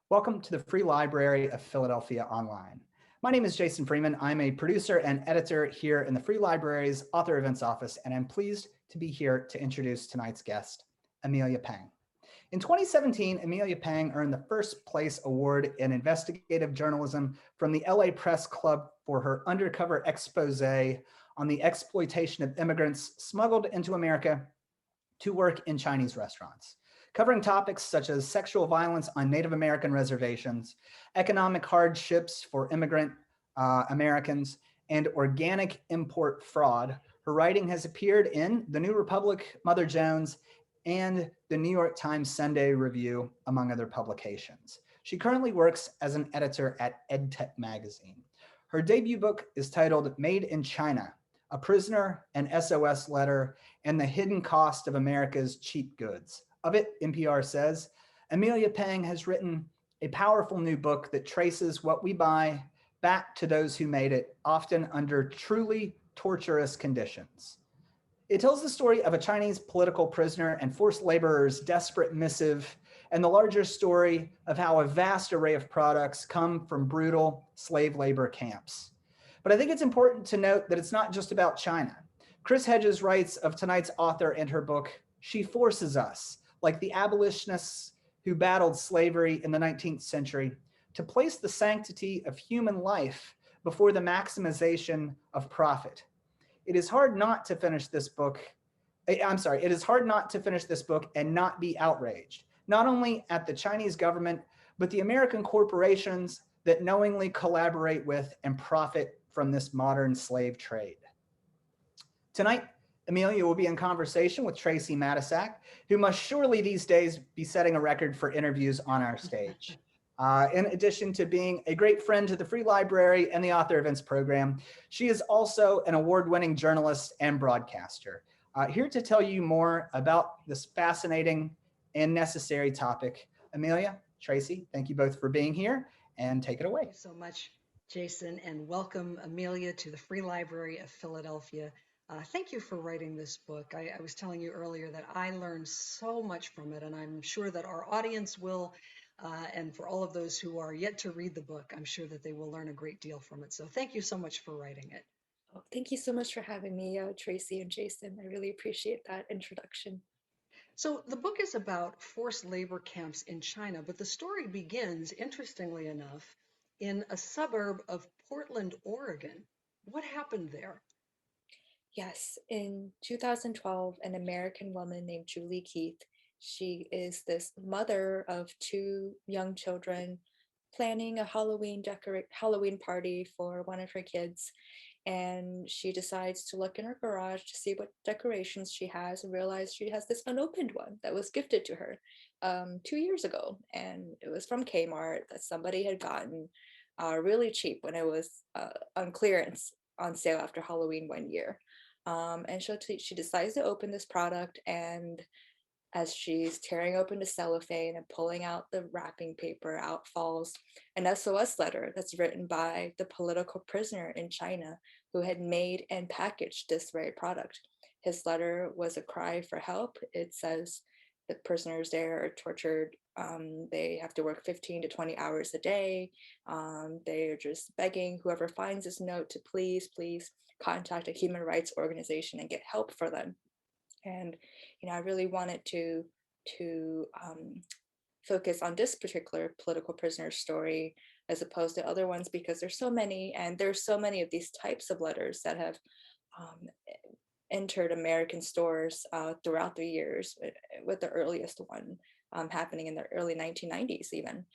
Welcome to the Free Library of Philadelphia Online. My name is Jason Freeman. I'm a producer and editor here in the Free Library's Author Events Office, and I'm pleased to be here to introduce tonight's guest, Amelia Pang. In 2017, Amelia Pang earned the first place award in investigative journalism from the LA Press Club for her undercover expose on the exploitation of immigrants smuggled into America to work in Chinese restaurants, covering topics such as sexual violence on Native American reservations, economic hardships for immigrant Americans, and organic import fraud. Her writing has appeared in The New Republic, Mother Jones, and the New York Times Sunday Review, among other publications. She currently works as an editor at EdTech magazine. Her debut book is titled Made in China, A Prisoner, an SOS Letter, and the Hidden Cost of America's Cheap Goods. Of it, NPR says, Amelia Pang has written a powerful new book that traces what we buy back to those who made it, often under truly torturous conditions. It tells the story of a Chinese political prisoner and forced laborer's desperate missive, and the larger story of how a vast array of products come from brutal slave labor camps. But I think it's important to note that it's not just about China. Chris Hedges writes of tonight's author and her book, She Forces Us, like the abolitionists who battled slavery in the 19th century, to place the sanctity of human life before the maximization of profit. It is hard not to finish this book. It is hard not to finish this book and not be outraged, not only at the Chinese government, but the American corporations that knowingly collaborate with and profit from this modern slave trade. Tonight, Amelia will be in conversation with Tracey Matisak, who must surely these days be setting a record for interviews on our stage. In addition to being a great friend to the Free Library and the Author Events program, she is also an award-winning journalist and broadcaster. Here to tell you more about this fascinating and necessary topic. Amelia, Tracey, thank you both for being here, and take it away. Thank you so much, Jason, and welcome Amelia to the Free Library of Philadelphia. Thank you for writing this book. I was telling you earlier that I learned so much from it, and I'm sure that our audience will, and for all of those who are yet to read the book, I'm sure that they will learn a great deal from it. So thank you so much for writing it. Oh, thank you so much for having me, Tracey and Jason. I really appreciate that introduction. So the book is about forced labor camps in China, but the story begins, interestingly enough, in a suburb of Portland, Oregon. What happened there? Yes, in 2012, an American woman named Julie Keith, she is this mother of two young children planning a Halloween party for one of her kids, and she decides to look in her garage to see what decorations she has and realize she has this unopened one that was gifted to her 2 years ago, and it was from Kmart that somebody had gotten really cheap when it was on clearance on sale after Halloween one year. And she decides to open this product, and as she's tearing open the cellophane and pulling out the wrapping paper, out falls an SOS letter that's written by the political prisoner in China who had made and packaged this very product. His letter was a cry for help. It says the prisoners there are tortured. They have to work 15 to 20 hours a day. They're just begging whoever finds this note to please contact a human rights organization and get help for them. And I really wanted to focus on this particular political prisoner story as opposed to other ones because there's so many, and there's so many of these types of letters that have um, entered American stores throughout the years, with the earliest one happening in the early 1990s even.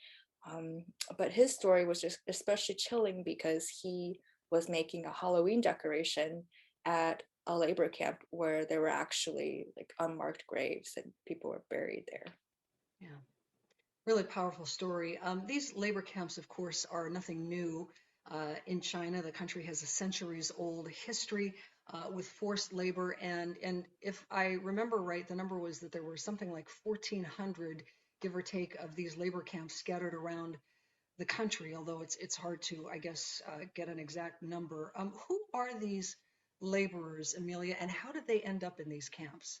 Um, but his story was just especially chilling because he was making a Halloween decoration at a labor camp where there were actually like unmarked graves and people were buried there. Yeah. Really powerful story. These labor camps, of course, are nothing new in China. The country has a centuries-old history with forced labor, and if I remember right, the number was that there were something like 1,400, give or take, of these labor camps scattered around the country. Although it's hard to, I guess, get an exact number. Who are these laborers, Amelia, and how did they end up in these camps?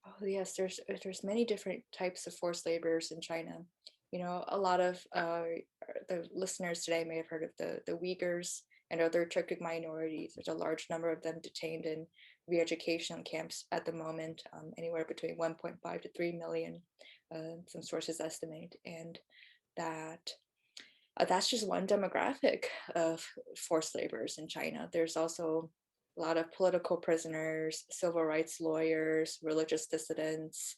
Oh yes, there's many different types of forced laborers in China. A lot of the listeners today may have heard of the Uyghurs and other Turkic minorities. There's a large number of them detained in re-education camps at the moment, anywhere between 1.5 to 3 million, some sources estimate. And that that's just one demographic of forced laborers in China. There's also a lot of political prisoners, civil rights lawyers, religious dissidents,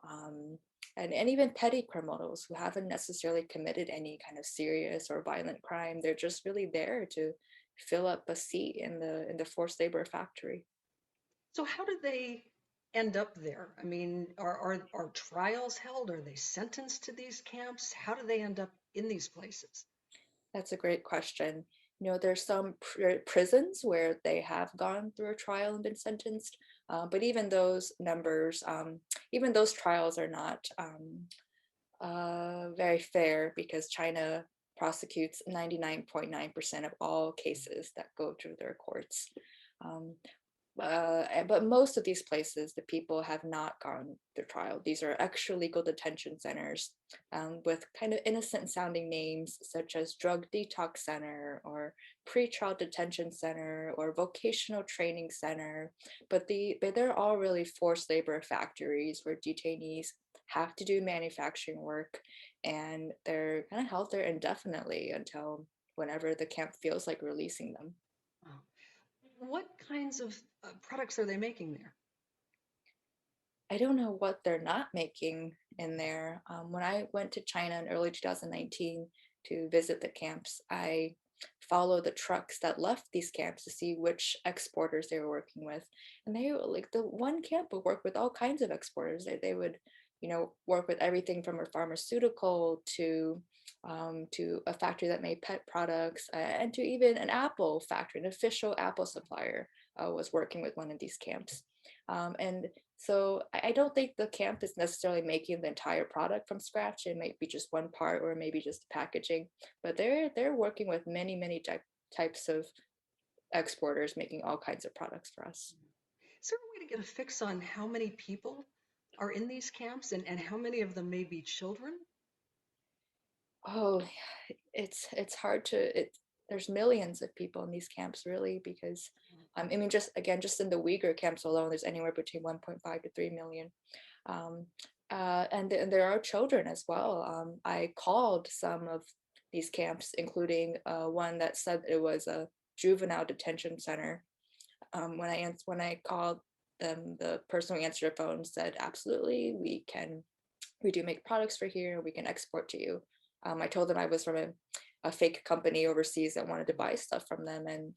um, and even petty criminals who haven't necessarily committed any kind of serious or violent crime. They're just really there to fill up a seat in the forced labor factory. So how do they end up there? I mean, are trials held? Are they sentenced to these camps? How do they end up in these places? That's a great question. There's some prisons where they have gone through a trial and been sentenced, but even those numbers, even those trials are not very fair because China prosecutes 99.9% of all cases that go through their courts. Um, but most of these places, the people have not gone through trial. These are extra legal detention centers with kind of innocent sounding names such as drug detox center or pretrial detention center or vocational training center. But they're all really forced labor factories where detainees have to do manufacturing work, and they're kind of held there indefinitely until whenever the camp feels like releasing them. Wow. What kinds of products are they making there? I don't know what they're not making in there. When I went to China in early 2019 to visit the camps, I followed the trucks that left these camps to see which exporters they were working with. And they like the one camp would work with all kinds of exporters. They would, work with everything from a pharmaceutical to a factory that made pet products, and to even an apple factory, an official apple supplier was working with one of these camps. And so I don't think the camp is necessarily making the entire product from scratch. It might be just one part or maybe just packaging, but they're working with many types of exporters making all kinds of products for us. Is there a way to get a fix on how many people are in these camps and how many of them may be children? Oh, it's hard to it. There's millions of people in these camps really because I mean just in the Uyghur camps alone, there's anywhere between 1.5 to 3 million. Um, and there are children as well. I called some of these camps, including one that said it was a juvenile detention center. When I called them, the person who answered the phone said, "Absolutely, we do make products for here. We can export to you." I told them I was from a fake company overseas that wanted to buy stuff from them, and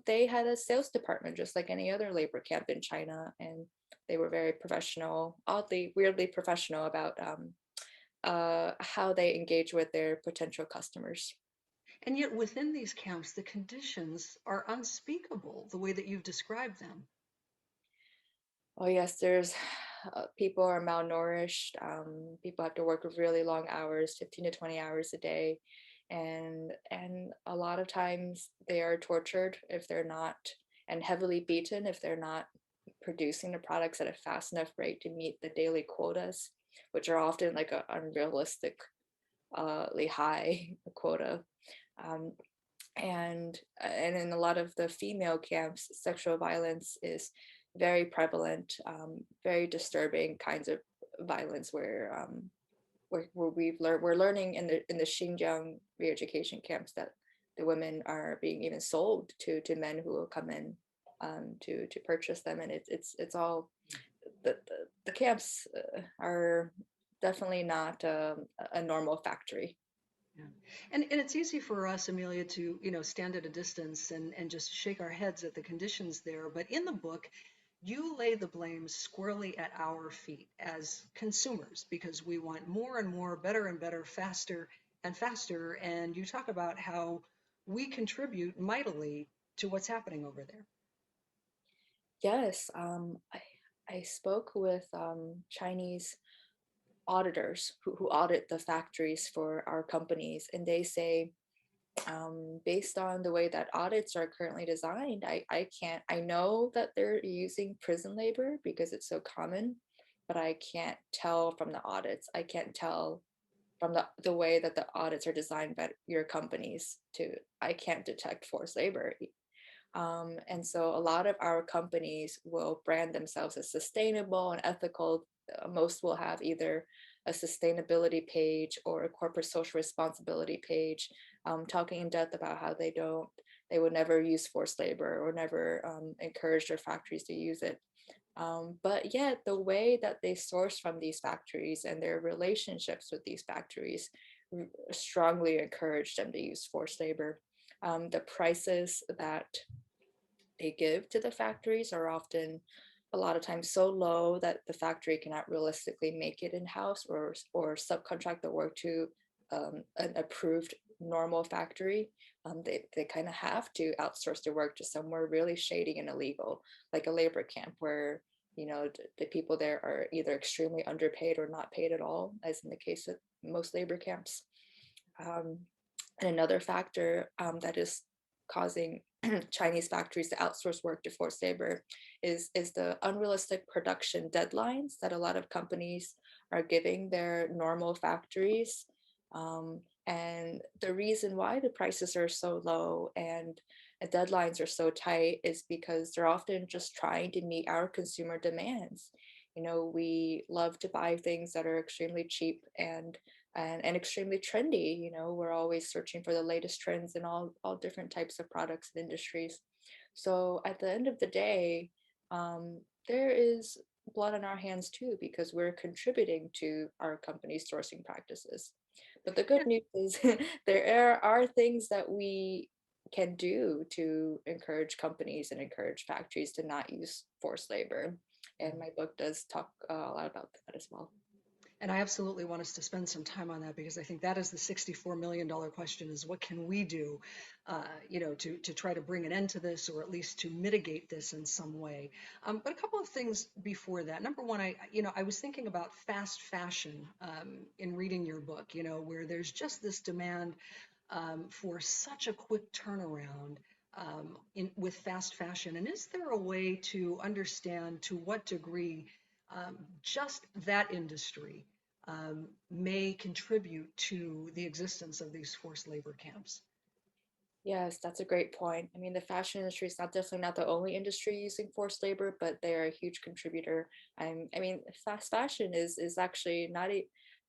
they had a sales department just like any other labor camp in China, and they were very professional, oddly weirdly professional about how they engage with their potential customers. And yet within these camps, the conditions are unspeakable, the way that you've described them. Oh yes, there's people are malnourished. People have to work really long hours, 15 to 20 hours a day, and a lot of times they are tortured if they're not, and heavily beaten if they're not producing the products at a fast enough rate to meet the daily quotas, which are often like an unrealistically high quota. Um, and in a lot of the female camps, sexual violence is very prevalent, very disturbing kinds of violence where we're learning in the Xinjiang re-education camps that the women are being even sold to men who will come in to purchase them, and it's all the camps are definitely not a normal factory. Yeah. And it's easy for us, Amelia, to, stand at a distance and just shake our heads at the conditions there. But in the book, you lay the blame squarely at our feet as consumers because we want more and more, better and better, faster and faster. And you talk about how we contribute mightily to what's happening over there. Yes, I spoke with Chinese auditors who audit the factories for our companies, and they say, based on the way that audits are currently designed, I know that they're using prison labor because it's so common, but I can't tell from the audits. I can't tell from the way that the audits are designed by your companies I can't detect forced labor. And so a lot of our companies will brand themselves as sustainable and ethical. Most will have either a sustainability page or a corporate social responsibility page, talking in depth about how they would never use forced labor or never encourage their factories to use it. But yet the way that they source from these factories and their relationships with these factories strongly encourage them to use forced labor. The prices that they give to the factories are often a lot of times so low that the factory cannot realistically make it in-house or subcontract the work to an approved normal factory. They kind of have to outsource the work to somewhere really shady and illegal, like a labor camp where the people there are either extremely underpaid or not paid at all, as in the case of most labor camps. And another factor that is causing Chinese factories to outsource work to forced labor is the unrealistic production deadlines that a lot of companies are giving their normal factories. And the reason why the prices are so low and the deadlines are so tight is because they're often just trying to meet our consumer demands. We love to buy things that are extremely cheap and extremely trendy. We're always searching for the latest trends in all different types of products and industries. So at the end of the day, there is blood on our hands too, because we're contributing to our company's sourcing practices. But the good news is there are things that we can do to encourage companies and encourage factories to not use forced labor. And my book does talk a lot about that as well. And I absolutely want us to spend some time on that, because I think that is the $64 million question: is what can we do, to try to bring an end to this, or at least to mitigate this in some way. But a couple of things before that. Number one, I was thinking about fast fashion in reading your book, where there's just this demand for such a quick turnaround with fast fashion. And is there a way to understand to what degree just that industry may contribute to the existence of these forced labor camps? Yes, that's a great point. I mean, the fashion industry is definitely not the only industry using forced labor, but they're a huge contributor. I mean, fast fashion is actually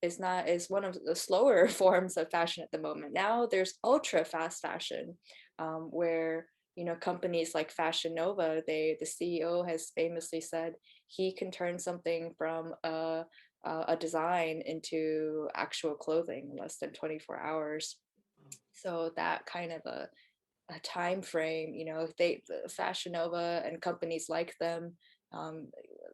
is one of the slower forms of fashion at the moment. Now there's ultra fast fashion, where companies like Fashion Nova, the CEO has famously said he can turn something from a design into actual clothing in less than 24 hours. So that kind of a time frame, the Fashion Nova and companies like them,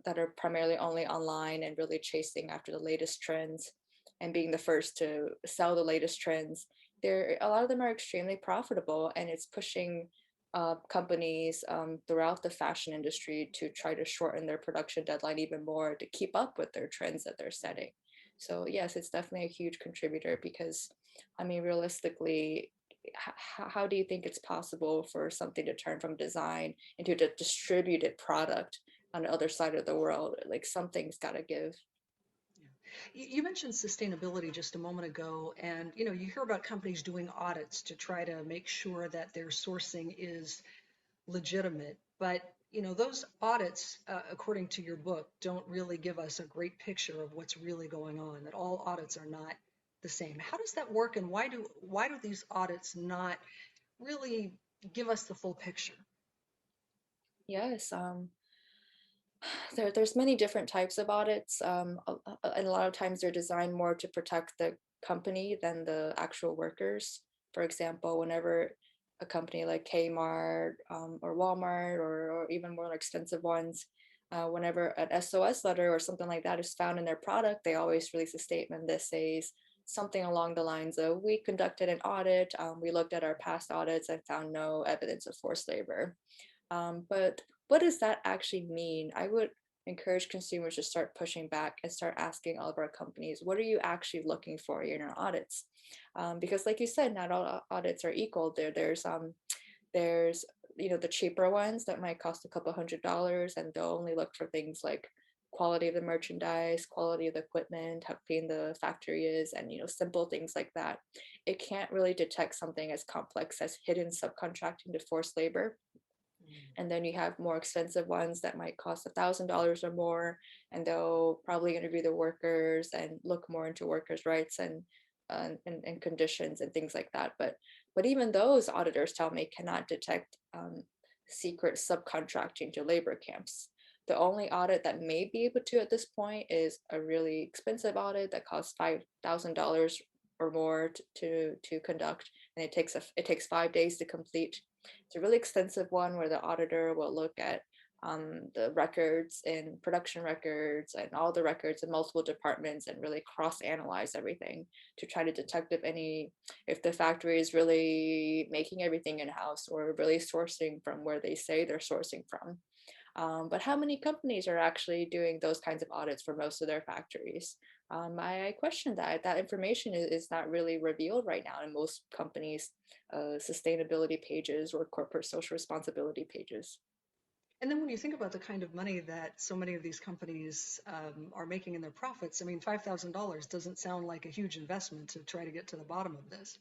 that are primarily only online and really chasing after the latest trends and being the first to sell the latest trends, a lot of them are extremely profitable, and it's pushing companies throughout the fashion industry to try to shorten their production deadline even more to keep up with their trends that they're setting. So yes, it's definitely a huge contributor, because I mean, realistically, how do you think it's possible for something to turn from design into a distributed product on the other side of the world? Like, something's got to give. You mentioned sustainability just a moment ago, and you hear about companies doing audits to try to make sure that their sourcing is legitimate. But those audits, according to your book, don't really give us a great picture of what's really going on. That all audits are not the same. How does that work, and why do these audits not really give us the full picture? Yes, there's many different types of audits, and a lot of times they're designed more to protect the company than the actual workers. For example, whenever a company like Kmart, or Walmart, or even more expensive ones, whenever an SOS letter or something like that is found in their product, they always release a statement that says something along the lines of, "We conducted an audit, we looked at our past audits and found no evidence of forced labor." But what does that actually mean? I would encourage consumers to start pushing back and start asking all of our companies, what are you actually looking for in your audits? Because like you said, not all audits are equal. There's the cheaper ones that might cost a couple $100s, and they'll only look for things like quality of the merchandise, quality of the equipment, how clean the factory is, and simple things like that. It can't really detect something as complex as hidden subcontracting to forced labor. And then you have more expensive ones that might cost $1,000 or more, and they'll probably interview the workers and look more into workers' rights and conditions and things like that. But even those auditors tell me cannot detect secret subcontracting to labor camps. The only audit that may be able to at this point is a really expensive audit that costs $5,000 or more to conduct, and it takes 5 days to complete. It's a really extensive one where the auditor will look at the records and production records and all the records in multiple departments and really cross-analyze everything to try to detect if the factory is really making everything in-house or really sourcing from where they say they're sourcing from. But how many companies are actually doing those kinds of audits for most of their factories? I question that. That information is not really revealed right now in most companies' sustainability pages or corporate social responsibility pages. And then when you think about the kind of money that so many of these companies are making in their profits, I mean, $5,000 doesn't sound like a huge investment to try to get to the bottom of this.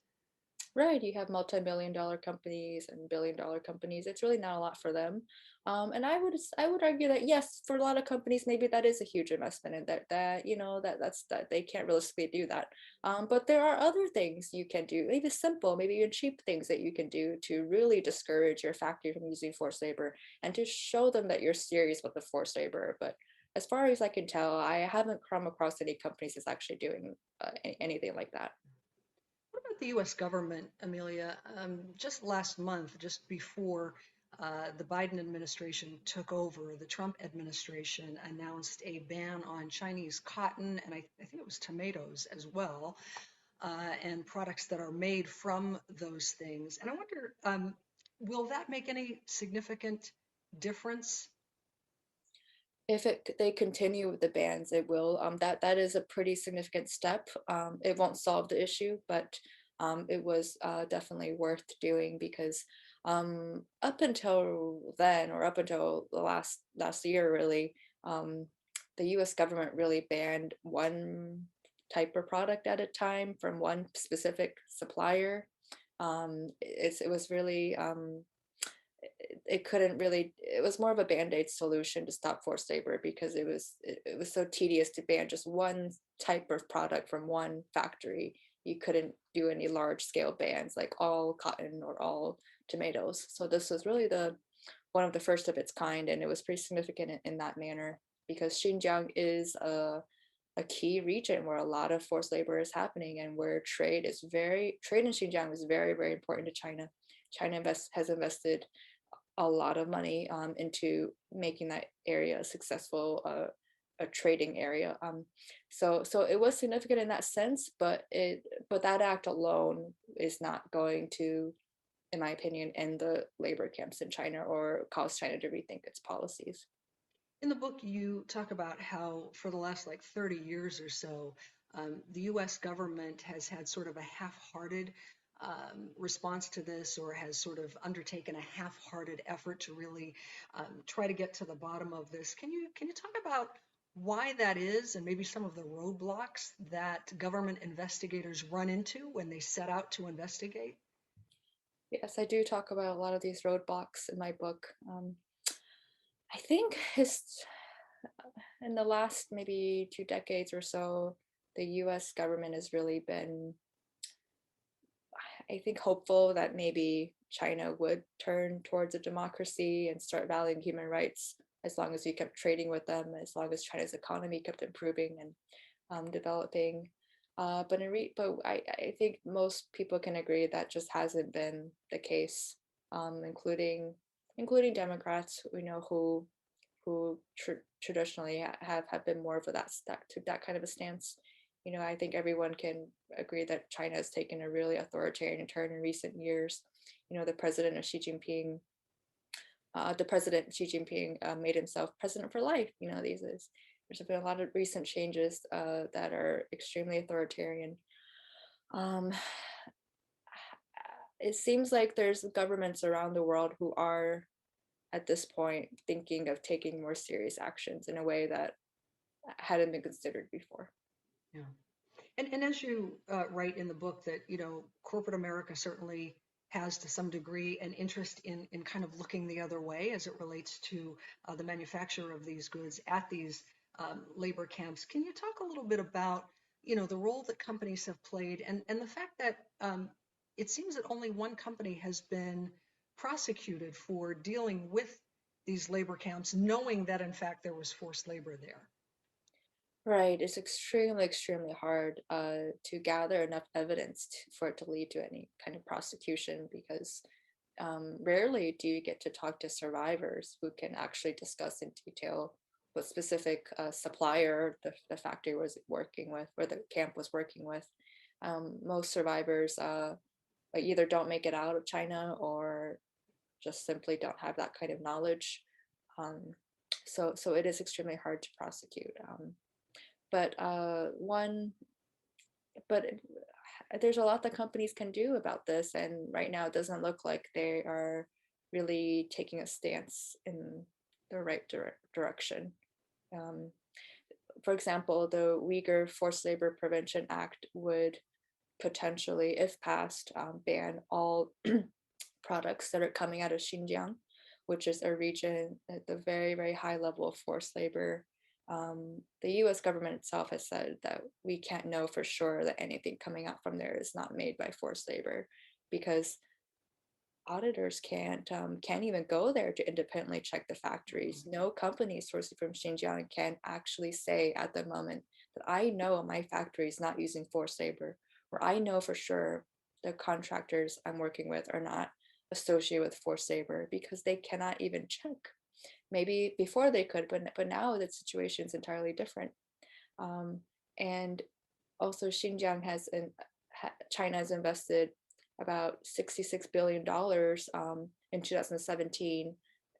Right, you have multi-million-dollar companies and billion-dollar companies. It's really not a lot for them, and I would argue that yes, for a lot of companies, maybe that is a huge investment, and that they can't realistically do that. But there are other things you can do, maybe simple, maybe even cheap things that you can do to really discourage your factory from using forced labor and to show them that you're serious with the forced labor. But as far as I can tell, I haven't come across any companies that's actually doing anything like that. What about the US government, Amelia? Just last month, just before the Biden administration took over, the Trump administration announced a ban on Chinese cotton, and I think it was tomatoes as well, and products that are made from those things. And I wonder, will that make any significant difference? If they continue with the bans, it will. That is a pretty significant step. It won't solve the issue, but it was definitely worth doing because up until then, or up until the last year, really, the U.S. government really banned one type of product at a time from one specific supplier. It was really it couldn't really, it was more of a band-aid solution to stop forced labor because it was so tedious to ban just one type of product from one factory. You couldn't do any large scale bans like all cotton or all tomatoes. So this was really the one of the first of its kind, and it was pretty significant in that manner because Xinjiang is a key region where a lot of forced labor is happening and where trade in Xinjiang is very, very important to China. China has invested a lot of money into making that area a successful a trading area. So it was significant in that sense, but that act alone is not going to, in my opinion, end the labor camps in China or cause China to rethink its policies. In the book, you talk about how for the last 30 years or so, the US government has had sort of a half-hearted response to this, or has sort of undertaken a half-hearted effort to really try to get to the bottom of this. Can you talk about why that is, and maybe some of the roadblocks that government investigators run into when they set out to investigate? Yes, I do talk about a lot of these roadblocks in my book. I think in the last maybe 2 decades or so, the US government has really been, I think, hopeful that maybe China would turn towards a democracy and start valuing human rights as long as we kept trading with them, as long as China's economy kept improving and developing. But I think most people can agree that just hasn't been the case, including Democrats, we know who traditionally have been more of that kind of a stance. I think everyone can agree that China has taken a really authoritarian turn in recent years. The president Xi Jinping made himself president for life. There's been a lot of recent changes that are extremely authoritarian. It seems like there's governments around the world who are at this point thinking of taking more serious actions in a way that hadn't been considered before. Yeah. And as you write in the book that, corporate America certainly has to some degree an interest in kind of looking the other way as it relates to the manufacture of these goods at these labor camps. Can you talk a little bit about, the role that companies have played and the fact that it seems that only one company has been prosecuted for dealing with these labor camps, knowing that in fact there was forced labor there? Right, it's extremely, extremely hard to gather enough evidence for it to lead to any kind of prosecution because rarely do you get to talk to survivors who can actually discuss in detail what specific supplier the factory was working with or the camp was working with. Most survivors either don't make it out of China or just simply don't have that kind of knowledge. Um, so it is extremely hard to prosecute. But one, but there's a lot that companies can do about this, and right now it doesn't look like they are really taking a stance in the right direction. Um, for example, the Uyghur Forced Labor Prevention Act would potentially, if passed, ban all products that are coming out of Xinjiang, which is a region at the very, very high level of forced labor. The US government itself has said that we can't know for sure that anything coming out from there is not made by forced labor because auditors can't even go there to independently check the factories. No company sourcing from Xinjiang can actually say at the moment that I know my factory is not using forced labor, or I know for sure the contractors I'm working with are not associated with forced labor because they cannot even check. Maybe before they could, but now the situation is entirely different. Um, and also, Xinjiang China has invested about $66 billion in 2017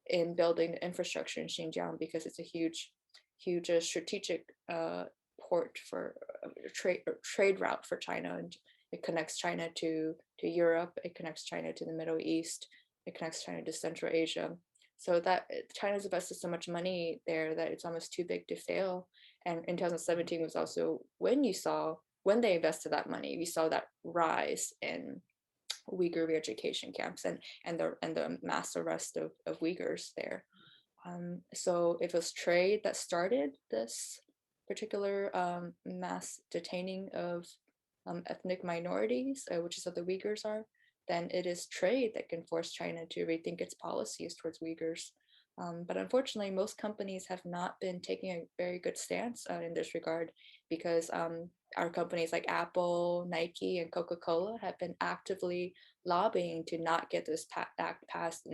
in building infrastructure in Xinjiang because it's a huge, huge strategic port for trade route for China, and it connects China to Europe, it connects China to the Middle East, it connects China to Central Asia. So that China's invested so much money there that it's almost too big to fail. And in 2017 was also when they invested that money, we saw that rise in Uyghur re-education camps and the mass arrest of Uyghurs there. So if it was trade that started this particular mass detaining of ethnic minorities, which is what the Uyghurs are, then it is trade that can force China to rethink its policies towards Uyghurs. But unfortunately, most companies have not been taking a very good stance in this regard because our companies like Apple, Nike, and Coca-Cola have been actively lobbying to not get this act passed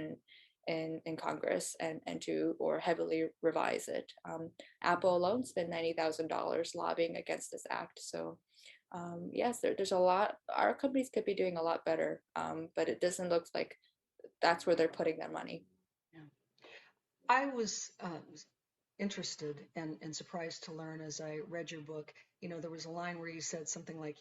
in Congress and to or heavily revise it. Apple alone spent $90,000 lobbying against this act. So yes, there's a lot. Our companies could be doing a lot better, but it doesn't look like that's where they're putting their money. Yeah. I was interested and surprised to learn as I read your book, there was a line where you said something like,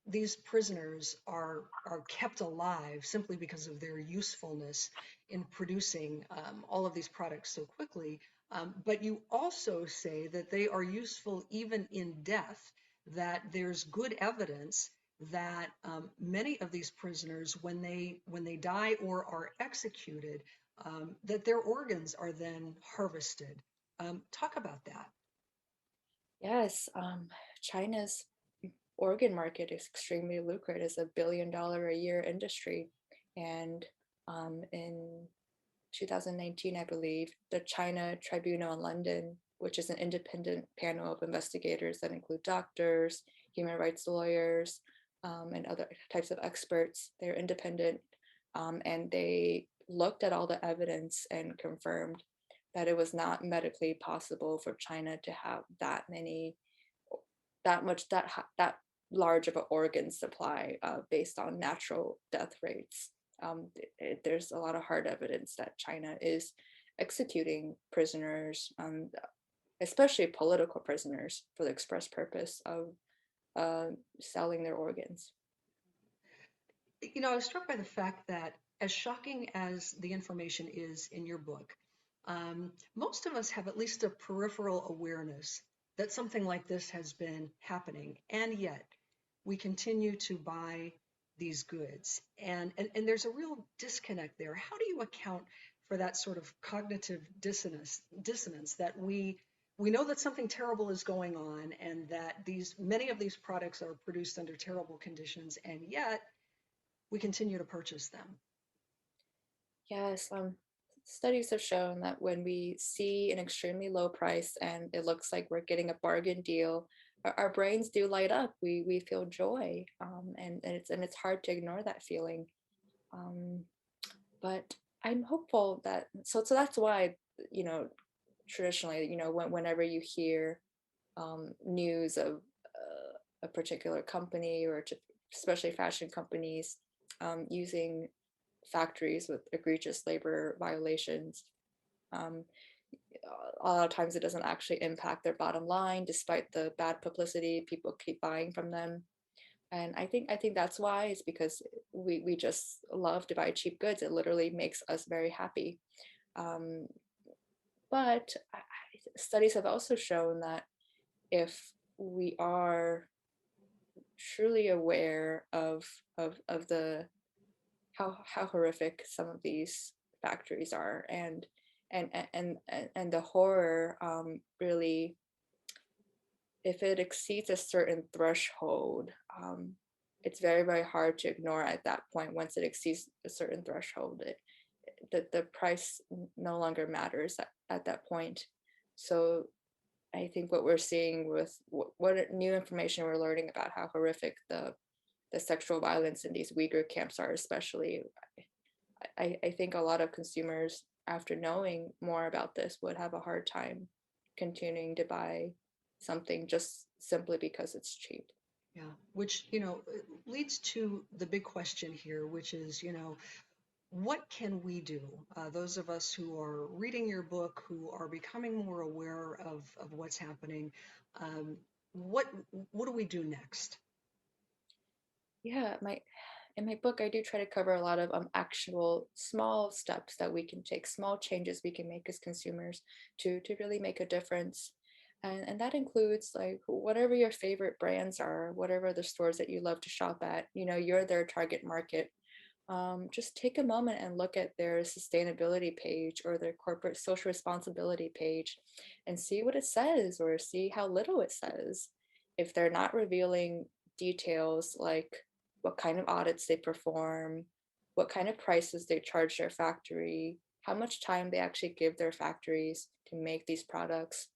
these prisoners are kept alive simply because of their usefulness in producing all of these products so quickly. But you also say that they are useful even in death, that there's good evidence that many of these prisoners, when they die or are executed, that their organs are then harvested. Talk about that. Yes, China's organ market is extremely lucrative. It's $1 billion a year industry. And in 2019, I believe, the China Tribunal in London, which is an independent panel of investigators that include doctors, human rights lawyers, and other types of experts, they're independent, and they looked at all the evidence and confirmed that it was not medically possible for China to have that large of an organ supply based on natural death rates. There's a lot of hard evidence that China is executing prisoners, especially political prisoners, for the express purpose of selling their organs. I was struck by the fact that as shocking as the information is in your book, most of us have at least a peripheral awareness that something like this has been happening, and yet we continue to buy these goods. And there's a real disconnect there. How do you account for that sort of cognitive dissonance that we know that something terrible is going on and that many of these products are produced under terrible conditions, and yet we continue to purchase them? Yes, studies have shown that when we see an extremely low price and it looks like we're getting a bargain deal, our brains do light up. We feel joy, and it's hard to ignore that feeling. Um, but I'm hopeful that so that's why, you know, traditionally, you know, whenever you hear news of a particular company or especially fashion companies using factories with egregious labor violations. Um, a lot of times it doesn't actually impact their bottom line, despite the bad publicity. People keep buying from them, and I think that's why. It's because we just love to buy cheap goods. It literally makes us very happy. Um, but studies have also shown that if we are truly aware of the how horrific some of these factories are, and the horror, really, if it exceeds a certain threshold, it's very, very hard to ignore at that point. Once it exceeds a certain threshold, the price no longer matters at that point. So I think what we're seeing with what new information we're learning about how horrific the sexual violence in these Uyghur camps are, especially, I think a lot of consumers, after knowing more about this, would have a hard time continuing to buy something just simply because it's cheap. Yeah, which, leads to the big question here, which is, what can we do? Those of us who are reading your book, who are becoming more aware of what's happening, what what do we do next? Yeah, in my book, I do try to cover a lot of actual small steps that we can take, small changes we can make as consumers to really make a difference. And that includes, like, whatever your favorite brands are, whatever the stores that you love to shop at, you know, you're their target market. Just take a moment and look at their sustainability page or their corporate social responsibility page and see what it says, or see how little it says. If they're not revealing details like what kind of audits they perform, what kind of prices they charge their factory, how much time they actually give their factories to make these products,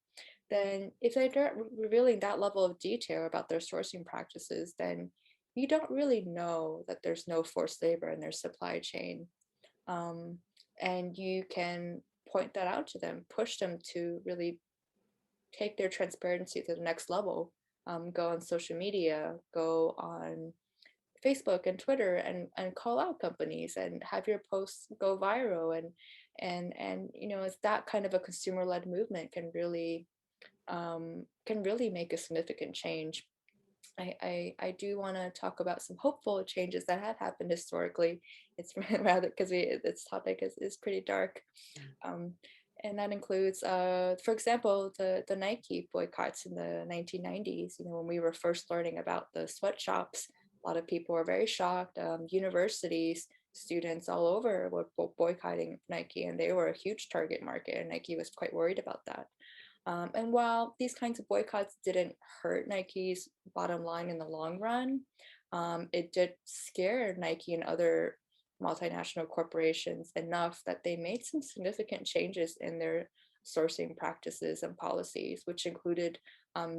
then if they're not revealing that level of detail about their sourcing practices, then you don't really know that there's no forced labor in their supply chain. Um, and you can point that out to them, push them to really take their transparency to the next level. Go on social media, go on Facebook and Twitter, and call out companies and have your posts go viral, and you know, it's that kind of a consumer-led movement can really make a significant change. I do want to talk about some hopeful changes that have happened historically. It's rather because this topic is pretty dark. Um, and that includes, for example, the Nike boycotts in the 1990s. You know, when we were first learning about the sweatshops, a lot of people were very shocked. Universities, students all over were boycotting Nike, and they were a huge target market, and Nike was quite worried about that. And while these kinds of boycotts didn't hurt Nike's bottom line in the long run, it did scare Nike and other multinational corporations enough that they made some significant changes in their sourcing practices and policies, which included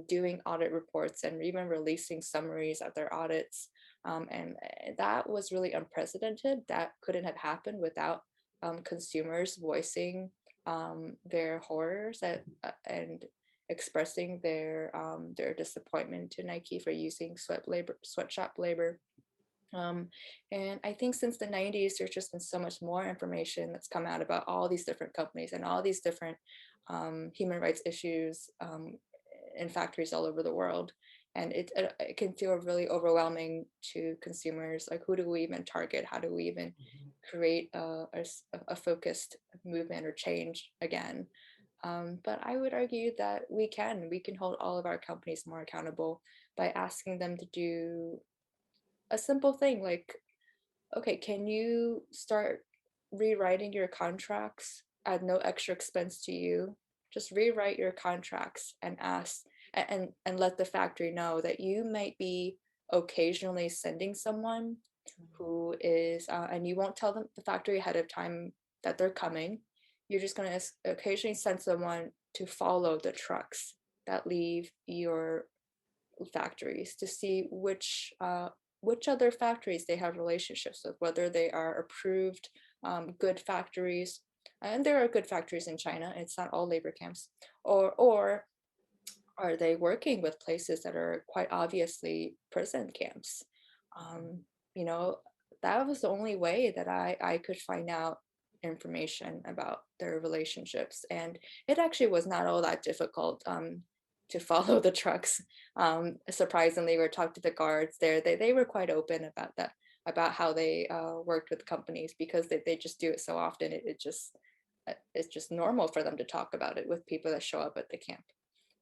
doing audit reports and even releasing summaries of their audits. And that was really unprecedented. That couldn't have happened without consumers voicing their horrors and expressing their disappointment to Nike for using sweatshop labor. And I think since the 90s, there's just been so much more information that's come out about all these different companies and all these different human rights issues in factories all over the world. And it can feel really overwhelming to consumers. Like, who do we even target? How do we even create a focused movement or change again? But I would argue that we can hold all of our companies more accountable by asking them to do a simple thing like, okay, can you start rewriting your contracts at no extra expense to you? Just rewrite your contracts and ask and let the factory know that you might be occasionally sending someone who is and you won't tell them the factory ahead of time that they're coming. You're just going to occasionally send someone to follow the trucks that leave your factories to see which other factories they have relationships with, whether they are approved good factories, and there are good factories in China. It's not all labor camps, or are they working with places that are quite obviously prison camps? Um, you know, that was the only way that I could find out information about their relationships. And it actually was not all that difficult to follow the trucks. Surprisingly, we talked to the guards there. They were quite open about that, about how they worked with companies because they just do it so often. It's just normal for them to talk about it with people that show up at the camp.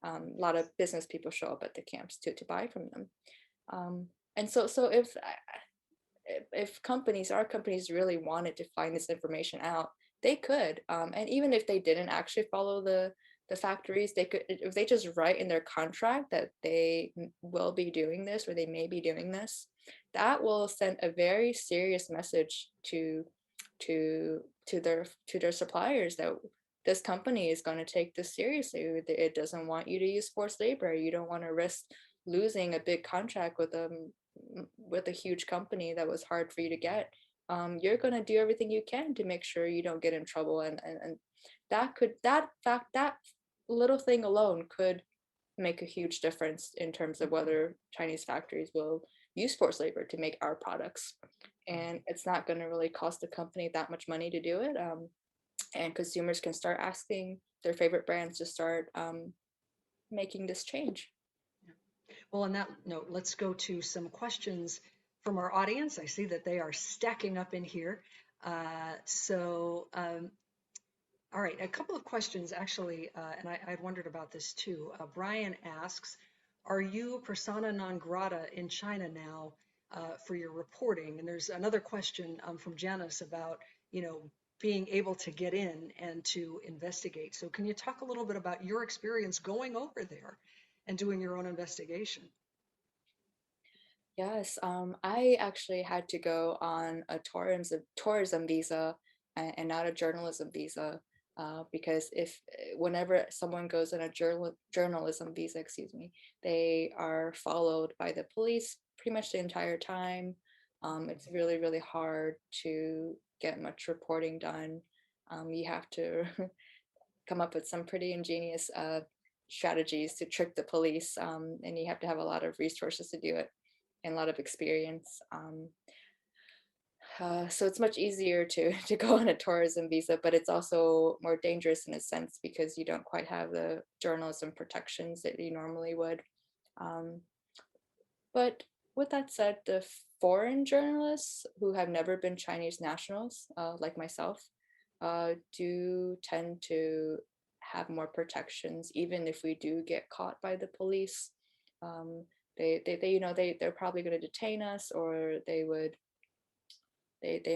A lot of business people show up at the camps to buy from them. And so if our companies really wanted to find this information out, they could. And even if they didn't actually follow the factories, they could, if they just write in their contract that they will be doing this or they may be doing this, that will send a very serious message to their suppliers that this company is going to take this seriously. It doesn't want you to use forced labor. You don't want to risk losing a big contract with a huge company that was hard for you to get. You're going to do everything you can to make sure you don't get in trouble, and that little thing alone could make a huge difference in terms of whether Chinese factories will use forced labor to make our products. And it's not going to really cost the company that much money to do it. And consumers can start asking their favorite brands to start making this change. Well, on that note, let's go to some questions from our audience. I see that they are stacking up in here. All right, a couple of questions actually, and I'd wondered about this too. Brian asks, are you persona non grata in China now for your reporting? And there's another question from Janice about, being able to get in and to investigate. So can you talk a little bit about your experience going over there and doing your own investigation? Yes, I actually had to go on a tourism visa and not a journalism visa because whenever someone goes on a journalism visa, excuse me, they are followed by the police pretty much the entire time. It's really, really hard to get much reporting done. You have to come up with some pretty ingenious strategies to trick the police, and you have to have a lot of resources to do it and a lot of experience. So it's much easier to to go on a tourism visa, but it's also more dangerous in a sense because you don't quite have the journalism protections that you normally would. Um, but with that said, the foreign journalists who have never been Chinese nationals, like myself, do tend to have more protections, even if we do get caught by the police. Um, they're probably going to detain us, or they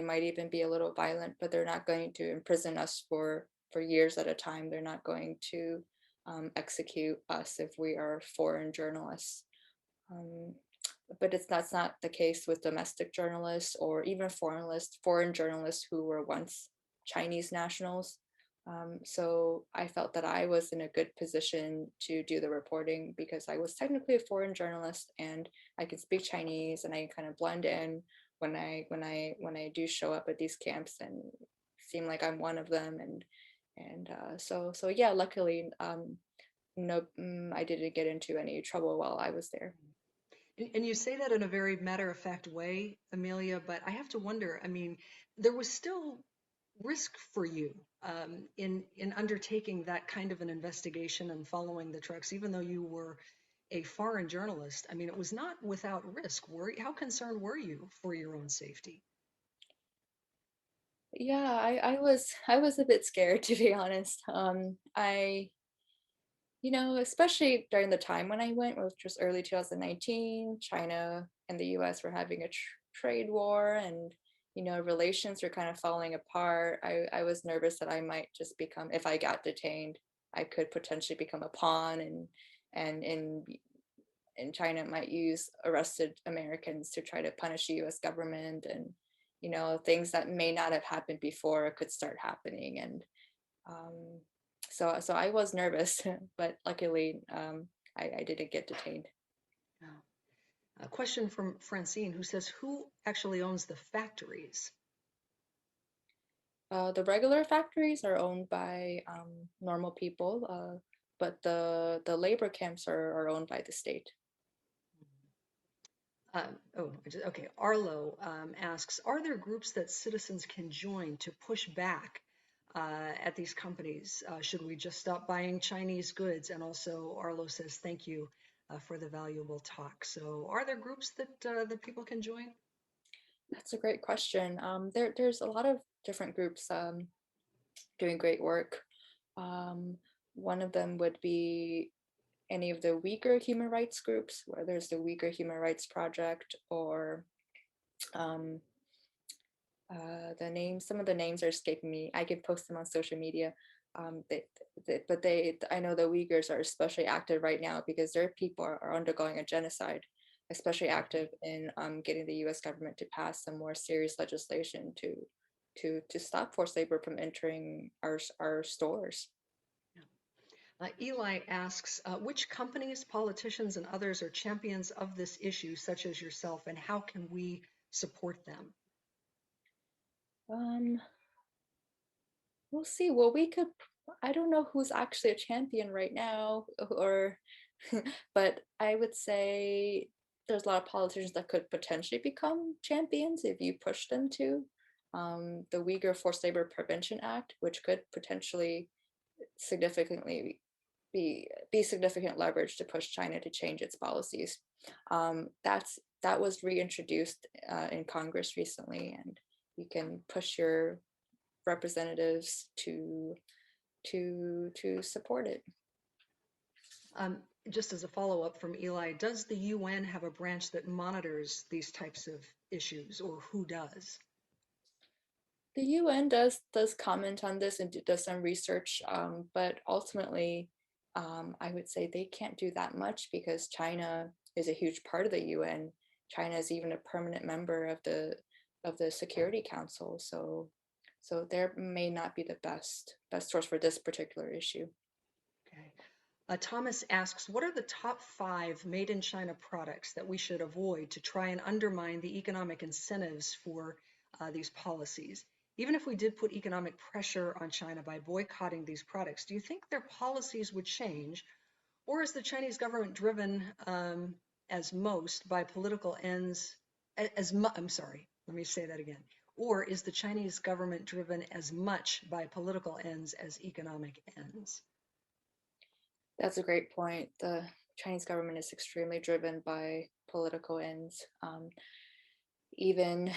might even be a little violent, but they're not going to imprison us for years at a time. They're not going to execute us if we are foreign journalists. Um, but that's not the case with domestic journalists or even foreign journalists who were once Chinese nationals. So I felt that I was in a good position to do the reporting because I was technically a foreign journalist and I can speak Chinese and I kind of blend in when I do show up at these camps and seem like I'm one of them. So yeah, luckily, no, I didn't get into any trouble while I was there. And you say that in a very matter-of-fact way, Amelia, but I have to wonder, I mean, there was still risk for you in undertaking that kind of an investigation and following the trucks, even though you were a foreign journalist. I mean, it was not without risk. How concerned were you for your own safety? Yeah, I was a bit scared to be honest. Especially during the time when I went, which was early 2019, China and the US were having a trade war, and relations were kind of falling apart. I was nervous that I might just become, if I got detained, I could potentially become a pawn, and in China might use arrested Americans to try to punish the US government, and things that may not have happened before could start happening. And um, so I was nervous, but luckily I didn't get detained. Yeah. A question from Francine, who says, who actually owns the factories? The regular factories are owned by normal people, but the labor camps are owned by the state. Okay. Arlo asks, are there groups that citizens can join to push back at these companies? Should we just stop buying Chinese goods? And also, Arlo says, thank you for the valuable talk. So are there groups that people can join? That's a great question. There's a lot of different groups doing great work. Um, One of them would be any of the Uyghur human rights groups, where there's the Uyghur Human Rights Project, or um, some of the names are escaping me. I can post them on social media. I know the Uyghurs are especially active right now because their people are undergoing a genocide, especially active in getting the U.S. government to pass some more serious legislation to stop forced labor from entering our stores. Eli asks, which companies, politicians, and others are champions of this issue, such as yourself, and how can we support them? Um, we'll see. Well, I don't know who's actually a champion right now, or, but I would say there's a lot of politicians that could potentially become champions if you push them to. The Uyghur Forced Labor Prevention Act, which could potentially significantly be significant leverage to push China to change its policies. That was reintroduced in Congress recently, and you can push your representatives to support it. Just as a follow-up from Eli, does the UN have a branch that monitors these types of issues, or who does? The UN does comment on this and does some research, but ultimately, I would say they can't do that much because China is a huge part of the UN. China is even a permanent member of the Security Council, so there may not be the best source for this particular issue. Okay. Thomas asks, what are the top 5 made in China products that we should avoid to try and undermine the economic incentives for these policies? Even if we did put economic pressure on China by boycotting these products, do you think their policies would change? Or is the Chinese government driven as most by political ends? I'm sorry, let me say that again. Or is the Chinese government driven as much by political ends as economic ends? That's a great point. The Chinese government is extremely driven by political ends. Even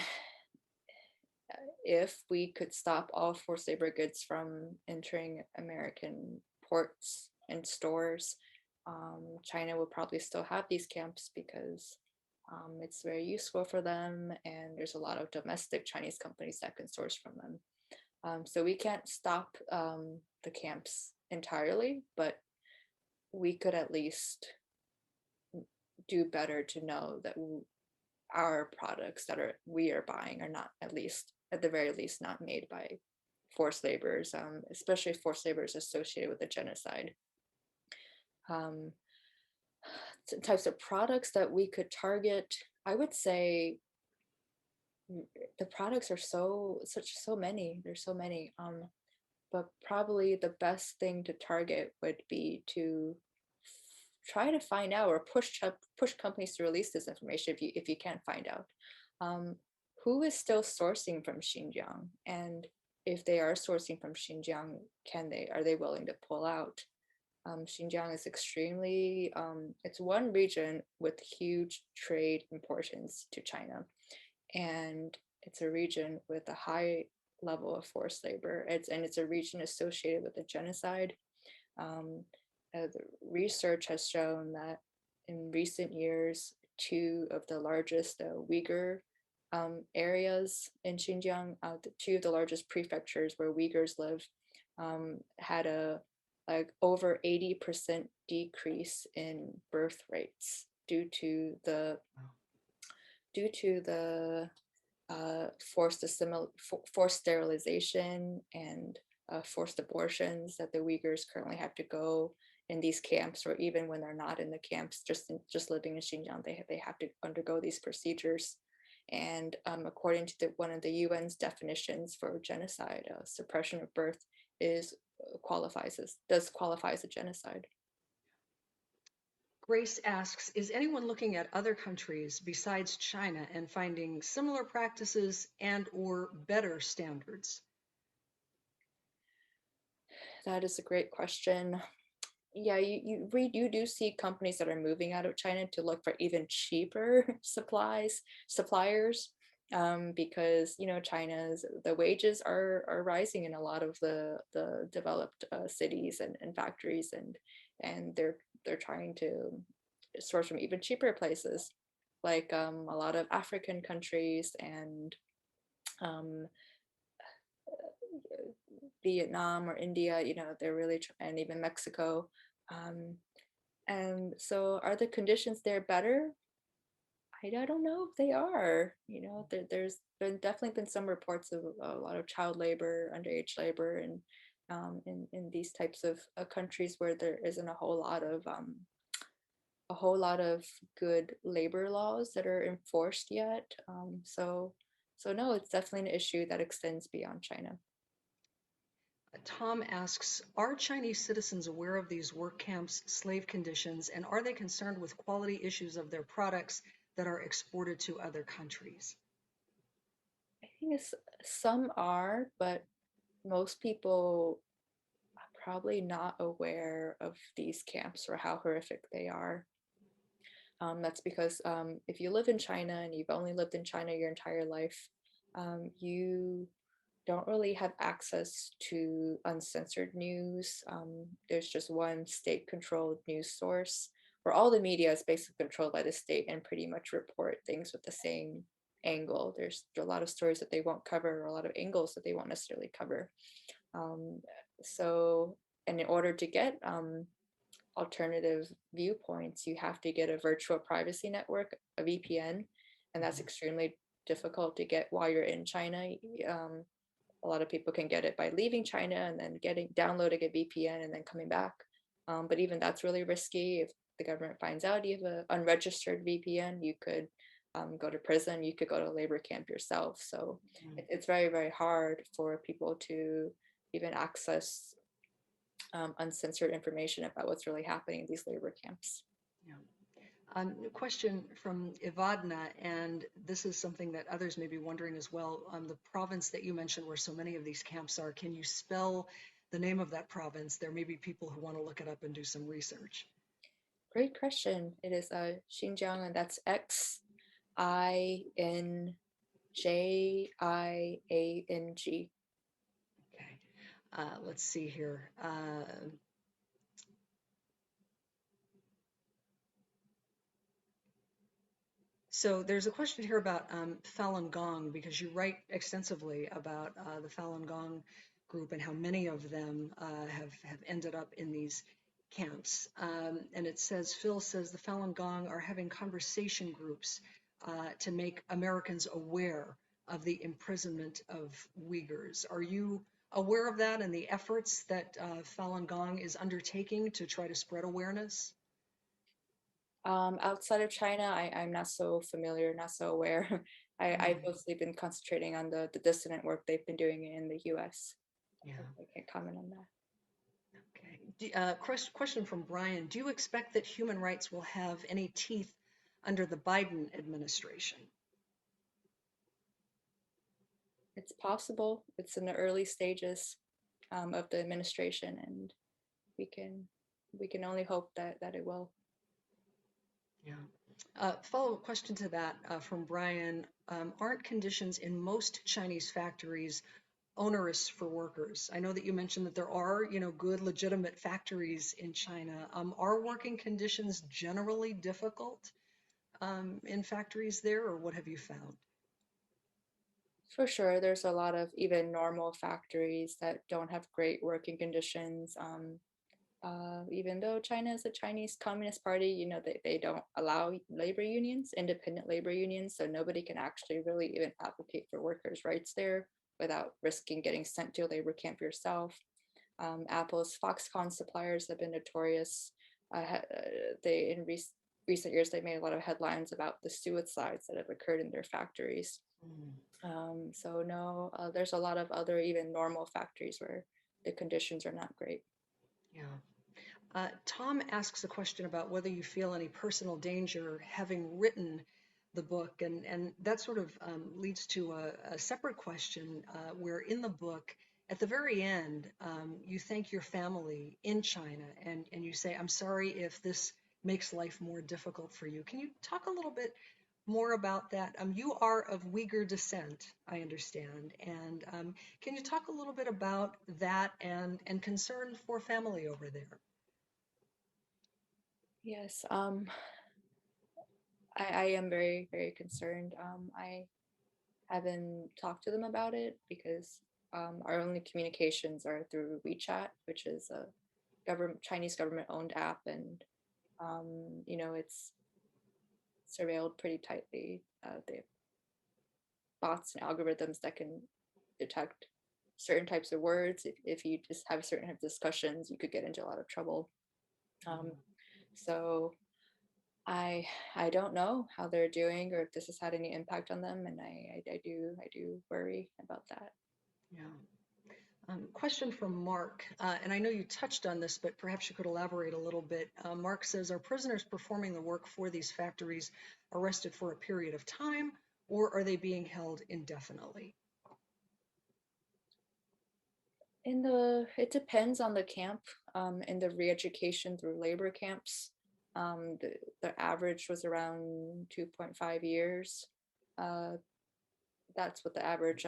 if we could stop all forced labor goods from entering American ports and stores, China will probably still have these camps because it's very useful for them, and there's a lot of domestic Chinese companies that can source from them. So we can't stop the camps entirely, but we could at least do better to know that our products that we are buying are not, at the very least, not made by forced laborers, especially forced laborers associated with the genocide. Types of products that we could target, I would say the products are so many. There's so many. But probably the best thing to target would be to try to find out or push companies to release this information if you can't find out who is still sourcing from Xinjiang, and if they are sourcing from Xinjiang, are they willing to pull out? Xinjiang is extremely it's one region with huge trade importance to China, and it's a region with a high level of forced labor. It's a region associated with a genocide. The research has shown that in recent years, two of the largest Uyghur areas in Xinjiang, two of the largest prefectures where Uyghurs live, had a over 80% decrease in birth rates due to the forced sterilization and forced abortions that the Uyghurs currently have to go in these camps, or even when they're not in the camps, just living in Xinjiang, they have to undergo these procedures. And according to one of the UN's definitions for genocide, suppression of birth does qualify as a genocide. Grace asks, is anyone looking at other countries besides China and finding similar practices and or better standards? That is a great question. Yeah, you do see companies that are moving out of China to look for even cheaper suppliers, because the wages are rising in a lot of the developed cities and factories, and they're trying to source from even cheaper places, like a lot of African countries and Vietnam or India. They're really and even Mexico. And so are the conditions there better? I don't know if they are. There's definitely been some reports of a lot of child labor, underage labor, and in these types of countries where there isn't a whole lot of good labor laws that are enforced yet. So no, it's definitely an issue that extends beyond China. Tom asks, are Chinese citizens aware of these work camps, slave conditions, and are they concerned with quality issues of their products that are exported to other countries? I think some are, but most people are probably not aware of these camps or how horrific they are. That's because if you live in China and you've only lived in China your entire life, you don't really have access to uncensored news. There's just one state-controlled news source where all the media is basically controlled by the state and pretty much report things with the same angle. There's a lot of stories that they won't cover, or a lot of angles that they won't necessarily cover. And in order to get alternative viewpoints, you have to get a virtual privacy network, a VPN, and that's extremely difficult to get while you're in China. A lot of people can get it by leaving China and then downloading a VPN and then coming back. But even that's really risky. If the government finds out you have an unregistered VPN, you could go to prison, you could go to a labor camp yourself. So it's very, very hard for people to even access uncensored information about what's really happening in these labor camps. Yeah. A question from Ivadna, and this is something that others may be wondering as well. The province that you mentioned where so many of these camps are, can you spell the name of that province? There may be people who want to look it up and do some research. Great question. It is Xinjiang, and that's XINJIANG. Okay. Let's see here. So there's a question here about Falun Gong, because you write extensively about the Falun Gong group and how many of them have ended up in these camps. And it says, Phil says the Falun Gong are having conversation groups to make Americans aware of the imprisonment of Uyghurs. Are you aware of that and the efforts that Falun Gong is undertaking to try to spread awareness? Outside of China, I'm not so familiar, not so aware. I've mostly been concentrating on the dissident work they've been doing in the US. Yeah. I can't comment on that. Okay. Question from Brian. Do you expect that human rights will have any teeth under the Biden administration? It's possible. It's in the early stages of the administration, and we can only hope that it will. Yeah. Follow-up question to that from Brian. Aren't conditions in most Chinese factories onerous for workers? I know that you mentioned that there are, good legitimate factories in China. Are working conditions generally difficult in factories there, or what have you found? For sure, there's a lot of even normal factories that don't have great working conditions. Even though China is a Chinese Communist Party, they don't allow labor unions, independent labor unions, so nobody can actually really even advocate for workers' rights there without risking getting sent to a labor camp yourself. Apple's Foxconn suppliers have been notorious. They in recent years they made a lot of headlines about the suicides that have occurred in their factories. So no, there's a lot of other even normal factories where the conditions are not great. Yeah. Tom asks a question about whether you feel any personal danger having written the book, and that sort of leads to a separate question where in the book, at the very end, you thank your family in China, and you say, "I'm sorry if this makes life more difficult for you." Can you talk a little bit more about that? You are of Uyghur descent, I understand, and can you talk a little bit about that and concern for family over there? Yes, I am very, very concerned. I haven't talked to them about it because our only communications are through WeChat, which is a Chinese government owned app, and it's surveilled pretty tightly. They have bots and algorithms that can detect certain types of words. If you just have certain types of discussions, you could get into a lot of trouble. So I don't know how they're doing or if this has had any impact on them, and I do worry about that. Yeah. Question from Mark, and I know you touched on this, but perhaps you could elaborate a little bit. Mark says, are prisoners performing the work for these factories arrested for a period of time, or are they being held indefinitely? It depends on the camp. In the re-education through labor camps, the average was around 2.5 years. That's what the average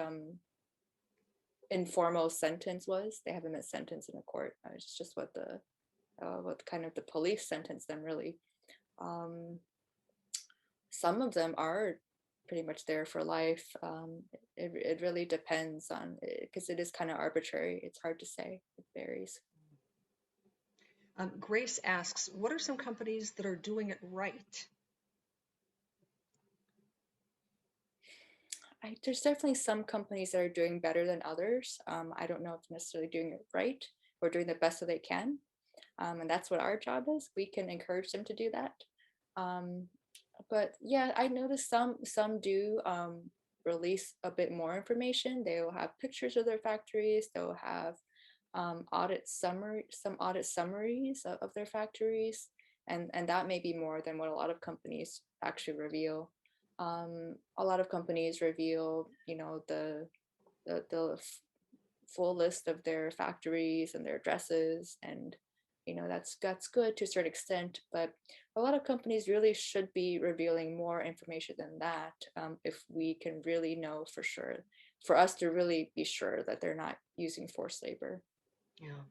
informal sentence was. They haven't been sentenced in a court. It's just what kind of the police sentenced them, really. Some of them are pretty much there for life. It really depends on, because it is kind of arbitrary. It's hard to say. It varies. Grace asks, what are some companies that are doing it right? There's definitely some companies that are doing better than others. I don't know if necessarily doing it right or doing the best that they can. And that's what our job is. We can encourage them to do that. But yeah, I noticed some do release a bit more information. They will have pictures of their factories. They'll have some audit summaries of their factories, and that may be more than what a lot of companies actually reveal. A lot of companies reveal, the full list of their factories and their addresses, and that's good to a certain extent, but a lot of companies really should be revealing more information than that, if we can really know for sure, for us to really be sure that they're not using forced labor. Yeah.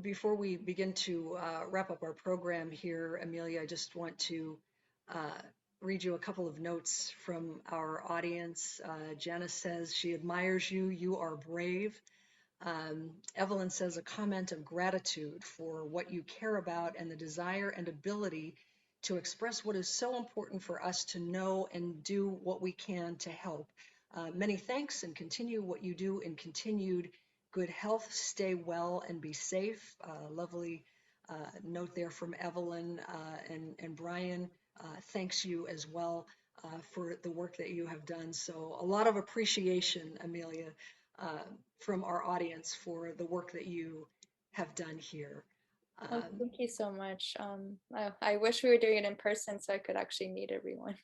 Before we begin to wrap up our program here, Amelia, I just want to read you a couple of notes from our audience. Janice says she admires you. You are brave. Evelyn says a comment of gratitude for what you care about and the desire and ability to express what is so important for us to know and do what we can to help. Many thanks, and continue what you do in continued good health. Stay well and be safe. Lovely note there from Evelyn, and Brian thanks you as well for the work that you have done. So a lot of appreciation, Amelia, from our audience for the work that you have done here. Oh, thank you so much. I wish we were doing it in person so I could actually meet everyone.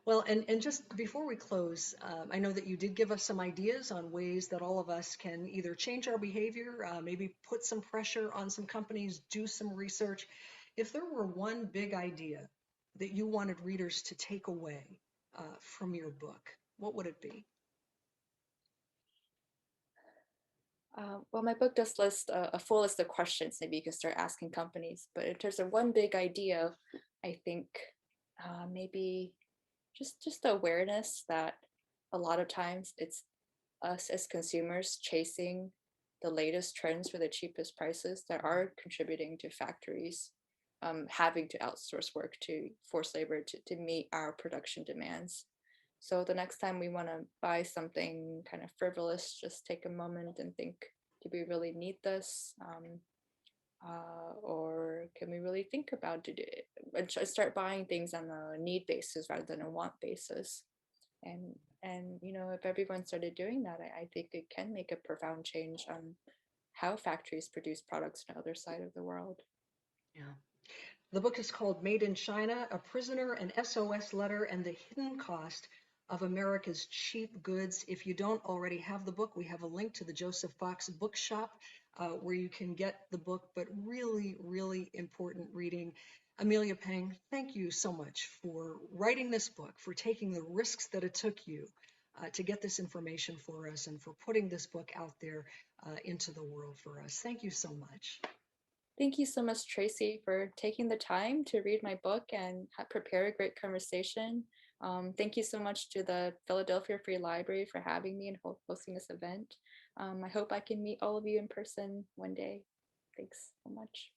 Well, and just before we close, I know that you did give us some ideas on ways that all of us can either change our behavior, maybe put some pressure on some companies, do some research. If there were one big idea that you wanted readers to take away from your book, what would it be? Well, my book does list a full list of questions maybe you can start asking companies. But in terms of one big idea, I think maybe just the awareness that a lot of times it's us as consumers chasing the latest trends for the cheapest prices that are contributing to factories having to outsource work to forced labor to meet our production demands. So the next time we want to buy something kind of frivolous, just take a moment and think, do we really need this? Or can we really think about it and start buying things on a need basis rather than a want basis? And if everyone started doing that, I think it can make a profound change on how factories produce products on the other side of the world. Yeah. The book is called Made in China, A Prisoner, an SOS Letter, and the Hidden Cost of America's Cheap Goods. If you don't already have the book, we have a link to the Joseph Fox Bookshop where you can get the book, but really, really important reading. Amelia Pang, thank you so much for writing this book, for taking the risks that it took you to get this information for us, and for putting this book out there into the world for us. Thank you so much. Thank you so much, Tracey, for taking the time to read my book and prepare a great conversation. Thank you so much to the Philadelphia Free Library for having me and hosting this event. I hope I can meet all of you in person one day. Thanks so much.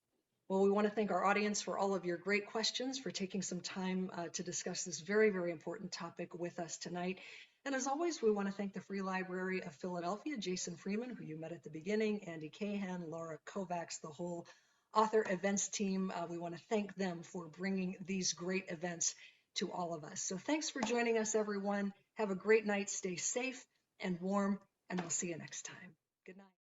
Well, we want to thank our audience for all of your great questions, for taking some time to discuss this very, very important topic with us tonight. And as always, we want to thank the Free Library of Philadelphia, Jason Freeman, who you met at the beginning, Andy Cahan, Laura Kovacs, the whole author events team. We want to thank them for bringing these great events to all of us. So thanks for joining us, everyone. Have a great night. Stay safe and warm, and we'll see you next time. Good night.